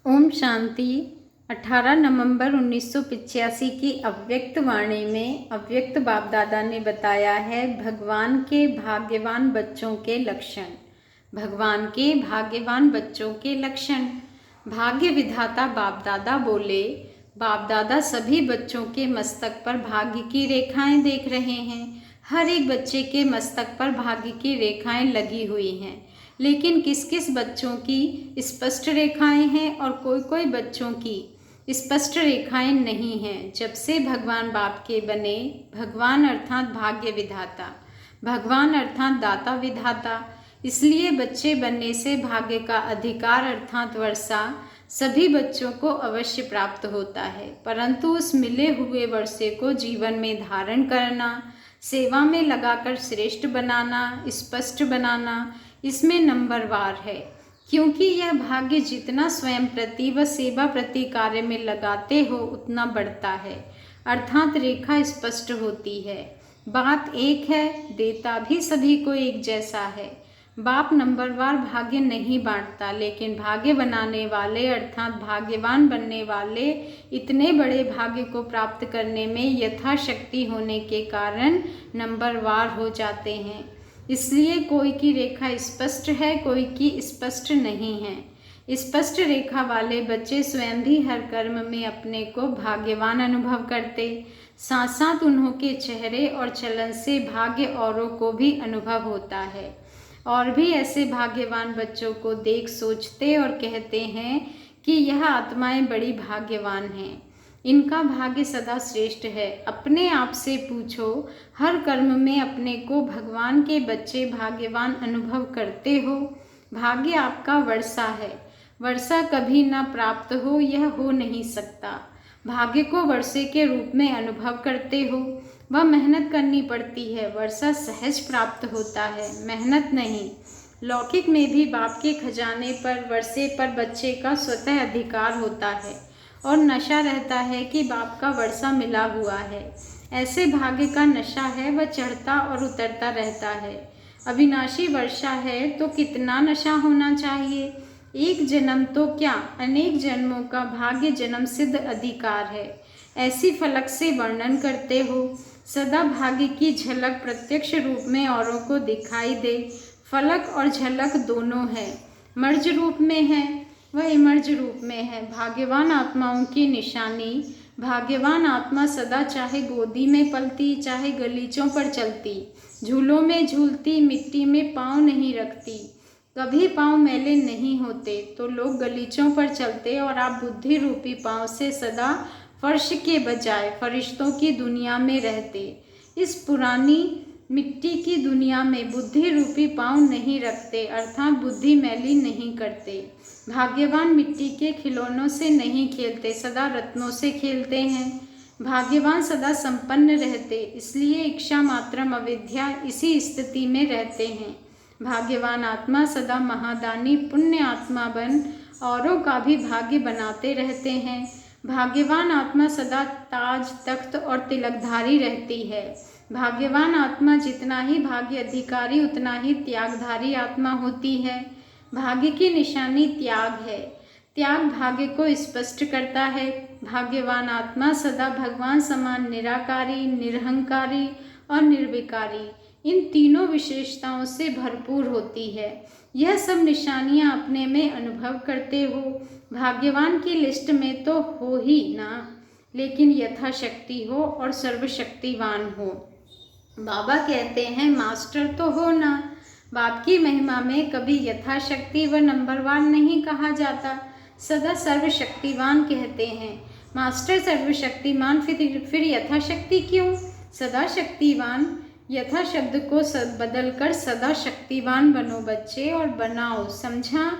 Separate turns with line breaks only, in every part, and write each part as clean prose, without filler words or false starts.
ओम शांति। 18 नवंबर 1985 की अव्यक्त वाणी में अव्यक्त बाप दादा ने बताया है भगवान के भाग्यवान बच्चों के लक्षण। भगवान के भाग्यवान बच्चों के लक्षण। भाग्य विधाता बाप दादा बोले, बाप दादा सभी बच्चों के मस्तक पर भाग्य की रेखाएं देख रहे हैं। हर एक बच्चे के मस्तक पर भाग्य की रेखाएं लगी हुई हैं, लेकिन किस किस बच्चों की स्पष्ट रेखाएं हैं और कोई कोई बच्चों की स्पष्ट रेखाएं नहीं हैं। जब से भगवान बाप के बने, भगवान अर्थात भाग्य विधाता, भगवान अर्थात दाता विधाता, इसलिए बच्चे बनने से भाग्य का अधिकार अर्थात वर्षा सभी बच्चों को अवश्य प्राप्त होता है, परंतु उस मिले हुए वर्षे को जीवन में धारण करना, सेवा में लगाकर श्रेष्ठ बनाना, स्पष्ट बनाना, इसमें नंबरवार है, क्योंकि यह भाग्य जितना स्वयं प्रति व सेवा प्रति कार्य में लगाते हो उतना बढ़ता है, अर्थात रेखा स्पष्ट होती है। बात एक है, देता भी सभी को एक जैसा है। बाप नंबरवार भाग्य नहीं बांटता, लेकिन भाग्य बनाने वाले अर्थात भाग्यवान बनने वाले इतने बड़े भाग्य को प्राप्त करने में यथाशक्ति होने के कारण नंबरवार हो जाते हैं। इसलिए कोई की रेखा स्पष्ट है, कोई की स्पष्ट नहीं है। स्पष्ट रेखा वाले बच्चे स्वयं भी हर कर्म में अपने को भाग्यवान अनुभव करते, साथ साथ उन्हों के चेहरे और चलन से भाग्य औरों को भी अनुभव होता है। और भी ऐसे भाग्यवान बच्चों को देख सोचते और कहते हैं कि यह आत्माएं बड़ी भाग्यवान हैं, इनका भाग्य सदा श्रेष्ठ है। अपने आप से पूछो, हर कर्म में अपने को भगवान के बच्चे भाग्यवान अनुभव करते हो? भाग्य आपका वर्षा है, वर्षा कभी ना प्राप्त हो यह हो नहीं सकता। भाग्य को वर्षे के रूप में अनुभव करते हो, वह मेहनत करनी पड़ती है, वर्षा सहज प्राप्त होता है, मेहनत नहीं। लौकिक में भी बाप के खजाने पर वर्षे पर बच्चे का स्वतः अधिकार होता है और नशा रहता है कि बाप का वर्षा मिला हुआ है। ऐसे भाग्य का नशा है, वह चढ़ता और उतरता रहता है। अविनाशी वर्षा है तो कितना नशा होना चाहिए। एक जन्म तो क्या अनेक जन्मों का भाग्य जन्म सिद्ध अधिकार है, ऐसी फलक से वर्णन करते हो। सदा भाग्य की झलक प्रत्यक्ष रूप में औरों को दिखाई दे। फलक और झलक दोनों है, मर्ज रूप में है, वह इमर्ज रूप में है। भाग्यवान आत्माओं की निशानी, भाग्यवान आत्मा सदा चाहे गोदी में पलती, चाहे गलीचों पर चलती, झूलों में झूलती, मिट्टी में पाँव नहीं रखती, कभी पाँव मैले नहीं होते, तो लोग गलीचों पर चलते और आप बुद्धि रूपी पाँव से सदा फर्श के बजाय फरिश्तों की दुनिया में रहते। इस पुरानी मिट्टी की दुनिया में बुद्धि रूपी पाँव नहीं रखते, अर्थात बुद्धि मैली नहीं करते। भाग्यवान मिट्टी के खिलौनों से नहीं खेलते, सदा रत्नों से खेलते हैं। भाग्यवान सदा संपन्न रहते, इसलिए इच्छा मात्रम अविद्या इसी स्थिति में रहते हैं। भाग्यवान आत्मा सदा महादानी पुण्य आत्मा बन औरों का भी भाग्य बनाते रहते हैं। भाग्यवान आत्मा सदा ताज तख्त और तिलकधारी रहती है। भाग्यवान आत्मा जितना ही भाग्य अधिकारी उतना ही त्यागधारी आत्मा होती है। भाग्य की निशानी त्याग है, त्याग भाग्य को स्पष्ट करता है। भाग्यवान आत्मा सदा भगवान समान निराकारी, निरहंकारी और निर्विकारी, इन तीनों विशेषताओं से भरपूर होती है। यह सब निशानियां अपने में अनुभव करते हो। भाग्यवान की लिस्ट में तो हो ही ना, लेकिन यथाशक्ति हो और सर्वशक्तिवान हो। बाबा कहते हैं मास्टर तो हो ना। बाप की महिमा में कभी यथाशक्ति व नंबरवार नहीं कहा जाता, सदा सर्वशक्तिवान कहते हैं। मास्टर सर्वशक्तिमान, फिर यथाशक्ति क्यों? सदा शक्तिवान। यथा शब्द को बदलकर सदा शक्तिवान बनो बच्चे, और बनाओ, समझा?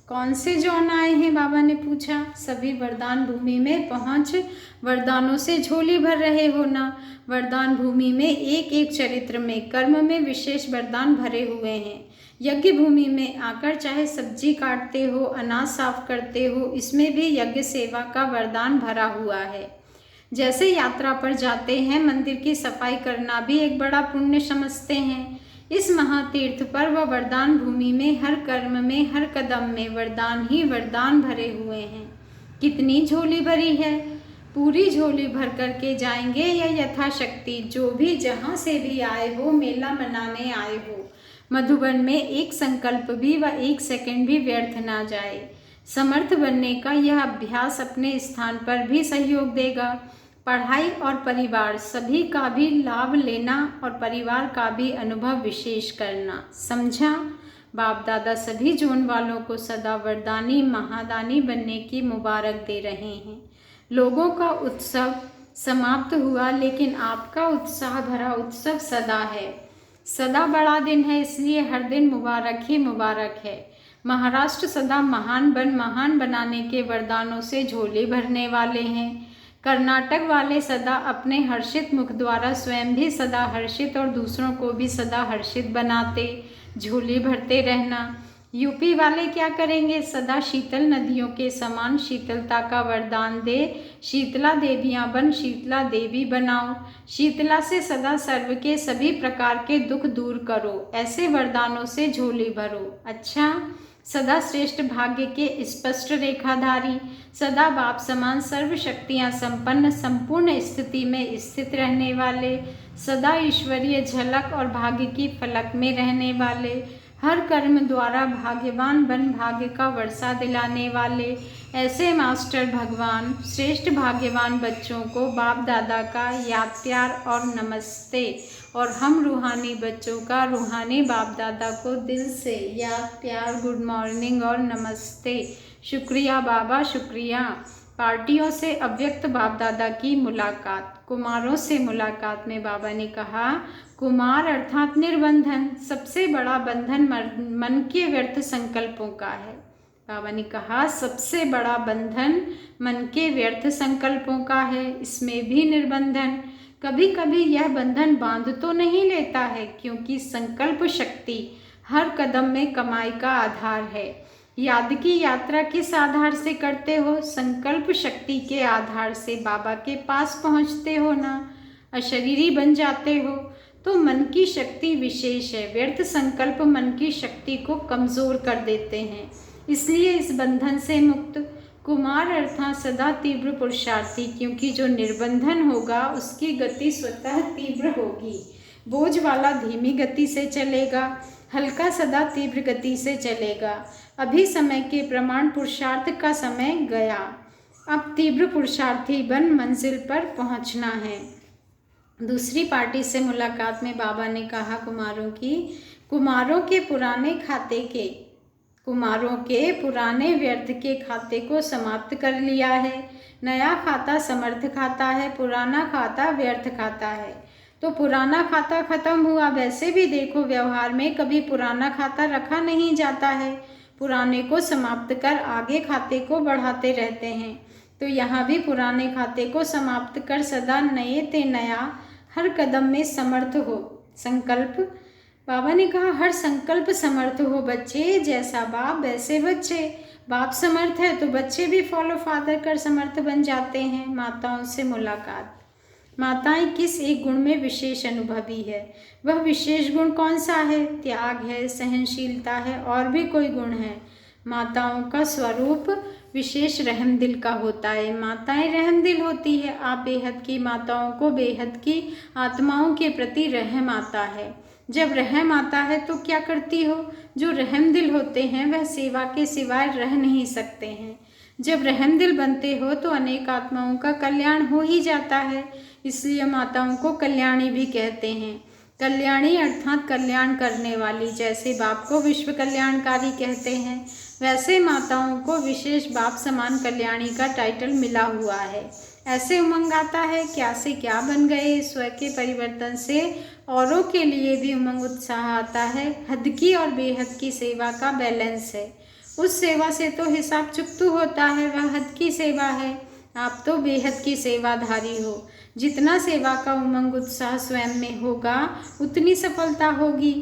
कौन से जौन आए हैं? बाबा ने पूछा। सभी वरदान भूमि में पहुँच वरदानों से झोली भर रहे हो ना। वरदान भूमि में एक एक चरित्र में कर्म में विशेष वरदान भरे हुए हैं। यज्ञ भूमि में आकर चाहे सब्जी काटते हो, अनाज साफ करते हो, इसमें भी यज्ञ सेवा का वरदान भरा हुआ है। जैसे यात्रा पर जाते हैं, मंदिर की सफाई करना भी एक बड़ा पुण्य समझते हैं। इस महातीर्थ पर व वरदान भूमि में हर कर्म में हर कदम में वरदान ही वरदान भरे हुए हैं। कितनी झोली भरी है? पूरी झोली भर करके जाएंगे या यथाशक्ति? जो भी जहाँ से भी आए हो, मेला मनाने आए हो, मधुबन में एक संकल्प भी व एक सेकंड भी व्यर्थ ना जाए। समर्थ बनने का यह अभ्यास अपने स्थान पर भी सहयोग देगा। पढ़ाई और परिवार सभी का भी लाभ लेना और परिवार का भी अनुभव विशेष करना। समझा? बाप दादा सभी जोन वालों को सदा वरदानी महादानी बनने की मुबारक दे रहे हैं। लोगों का उत्सव समाप्त हुआ, लेकिन आपका उत्साह भरा उत्सव सदा है। सदा बड़ा दिन है, इसलिए हर दिन मुबारक ही मुबारक है। महाराष्ट्र सदा महान बनाने के वरदानों से झोली भरने वाले हैं। कर्नाटक वाले सदा अपने हर्षित मुख द्वारा स्वयं भी सदा हर्षित और दूसरों को भी सदा हर्षित बनाते, झोली भरते रहना। यूपी वाले क्या करेंगे? सदा शीतल नदियों के समान शीतलता का वरदान दे। शीतला देवियाँ बन शीतला देवी बनाओ। शीतला से सदा सर्व के सभी प्रकार के दुख दूर करो। ऐसे वरदानों से झोली भरो। अच्छा, सदा श्रेष्ठ भाग्य के स्पष्ट रेखाधारी, सदा बाप समान सर्व शक्तियाँ संपन्न, संपूर्ण स्थिति में स्थित रहने वाले, सदा ईश्वरीय झलक और भाग्य की फलक में रहने वाले, हर कर्म द्वारा भाग्यवान बन भाग्य का वर्षा दिलाने वाले, ऐसे मास्टर भगवान श्रेष्ठ भाग्यवान बच्चों को बाप दादा का याद प्यार और नमस्ते। और हम रूहानी बच्चों का रूहानी बाप दादा को दिल से याद प्यार, गुड मॉर्निंग और नमस्ते। शुक्रिया बाबा, शुक्रिया। पार्टियों से अव्यक्त बाप दादा की मुलाकात। कुमारों से मुलाकात में बाबा ने कहा, कुमार अर्थात निर्बंधन। सबसे बड़ा बंधन मन के व्यर्थ संकल्पों का है। बाबा ने कहा, सबसे बड़ा बंधन मन के व्यर्थ संकल्पों का है, इसमें भी निर्बंधन। कभी कभी यह बंधन बांध तो नहीं लेता है, क्योंकि संकल्प शक्ति हर कदम में कमाई का आधार है। याद की यात्रा किस आधार से करते हो? संकल्प शक्ति के आधार से बाबा के पास पहुंचते हो ना, अशरीरी बन जाते हो। तो मन की शक्ति विशेष है। व्यर्थ संकल्प मन की शक्ति को कमज़ोर कर देते हैं, इसलिए इस बंधन से मुक्त। कुमार अर्थात सदा तीव्र पुरुषार्थी, क्योंकि जो निर्बंधन होगा उसकी गति स्वतः तीव्र होगी। बोझ वाला धीमी गति से चलेगा, हल्का सदा तीव्र गति से चलेगा। अभी समय के प्रमाण पुरुषार्थ का समय गया, अब तीव्र पुरुषार्थी बन मंजिल पर पहुंचना है। दूसरी पार्टी से मुलाकात में बाबा ने कहा, कुमारों के पुराने व्यर्थ के खाते को समाप्त कर लिया है। नया खाता समर्थ खाता है, पुराना खाता व्यर्थ खाता है। तो पुराना खाता खत्म हुआ। वैसे भी देखो, व्यवहार में कभी पुराना खाता रखा नहीं जाता है। पुराने को समाप्त कर आगे खाते को बढ़ाते रहते हैं। तो यहाँ भी पुराने खाते को समाप्त कर सदा नए ते नया हर कदम में समर्थ हो। संकल्प, बाबा ने कहा, हर संकल्प समर्थ हो बच्चे। जैसा बाप वैसे बच्चे। बाप समर्थ है तो बच्चे भी फॉलो फादर कर समर्थ बन जाते हैं। माताओं से मुलाकात। माताएं किस एक गुण में विशेष अनुभवी है? वह विशेष गुण कौन सा है? त्याग है, सहनशीलता है, और भी कोई गुण है? माताओं का स्वरूप विशेष रहमदिल का होता है। माताएं रहमदिल होती है। आप बेहद की माताओं को बेहद की आत्माओं के प्रति रहम आता है। जब रहम आता है तो क्या करती हो? जो रहमदिल होते हैं वह सेवा के सिवाय रह नहीं सकते हैं। जब रहमदिल बनते हो तो अनेक आत्माओं का कल्याण हो ही जाता है। इसलिए माताओं को कल्याणी भी कहते हैं। कल्याणी अर्थात कल्याण करने वाली। जैसे बाप को विश्व कल्याणकारी कहते हैं, वैसे माताओं को विशेष बाप समान कल्याणी का टाइटल मिला हुआ है। ऐसे उमंग आता है, क्या से क्या बन गए। स्व के परिवर्तन से औरों के लिए भी उमंग उत्साह आता है। हद की और बेहद की सेवा का बैलेंस है। उस सेवा से तो हिसाब चुकतू होता है, वह हद की सेवा है। आप तो बेहद की सेवाधारी हो। जितना सेवा का उमंग उत्साह स्वयं में होगा उतनी सफलता होगी।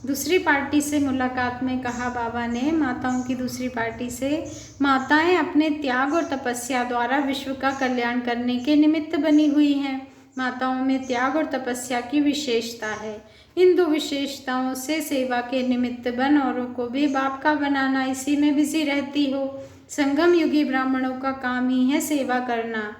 दूसरी पार्टी से मुलाकात में कहा बाबा ने, माताओं की दूसरी पार्टी से, माताएं अपने त्याग और तपस्या द्वारा विश्व का कल्याण करने के निमित्त बनी हुई हैं। माताओं में त्याग और तपस्या की विशेषता है। इन दो विशेषताओं से सेवा के निमित्त बन औरों को भी बाप का बनाना, इसी में बिजी रहती हो। संगम युगी ब्राह्मणों का काम ही है सेवा करना।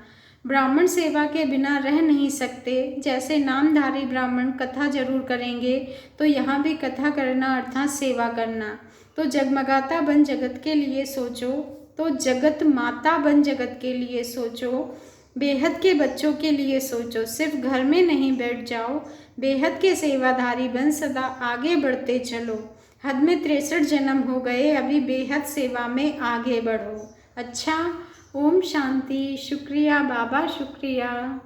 ब्राह्मण सेवा के बिना रह नहीं सकते। जैसे नामधारी ब्राह्मण कथा जरूर करेंगे, तो यहाँ भी कथा करना अर्थात सेवा करना। तो जगमगाता बन जगत के लिए सोचो, तो जगत माता बन जगत के लिए सोचो। बेहद के बच्चों के लिए सोचो, सिर्फ घर में नहीं बैठ जाओ। बेहद के सेवाधारी बन सदा आगे बढ़ते चलो। हद में 63 जन्म हो गए, अभी बेहद सेवा में आगे बढ़ो। अच्छा, ओम शांति। शुक्रिया बाबा, शुक्रिया।